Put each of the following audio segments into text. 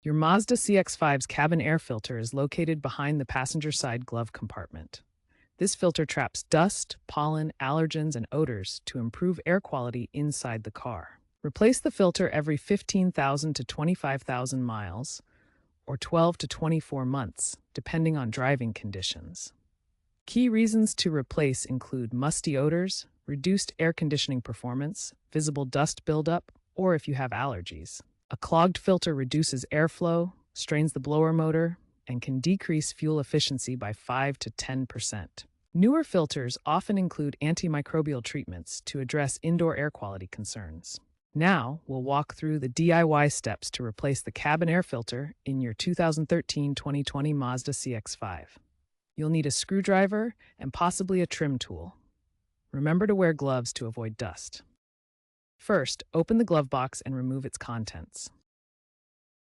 Your Mazda CX-5's cabin air filter is located behind the passenger side glove compartment. This filter traps dust, pollen, allergens, and odors to improve air quality inside the car. Replace the filter every 15,000 to 25,000 miles, or 12 to 24 months, depending on driving conditions. Key reasons to replace include musty odors, reduced air conditioning performance, visible dust buildup, or if you have allergies. A clogged filter reduces airflow, strains the blower motor, and can decrease fuel efficiency by 5 to 10%. Newer filters often include antimicrobial treatments to address indoor air quality concerns. Now, we'll walk through the DIY steps to replace the cabin air filter in your 2013-2020 Mazda CX-5. You'll need a screwdriver and possibly a trim tool. Remember to wear gloves to avoid dust. First, open the glove box and remove its contents.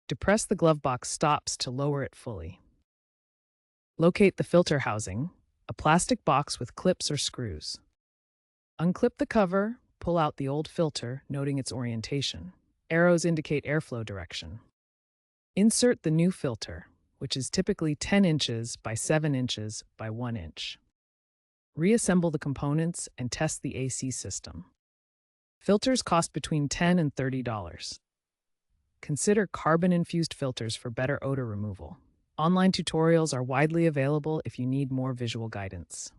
Depress the glove box stops to lower it fully. Locate the filter housing, a plastic box with clips or screws. Unclip the cover, pull out the old filter, noting its orientation. Arrows indicate airflow direction. Insert the new filter, which is typically 10 inches by 7 inches by 1 inch. Reassemble the components and test the AC system. Filters cost between $10 and $30. Consider carbon-infused filters for better odor removal. Online tutorials are widely available if you need more visual guidance.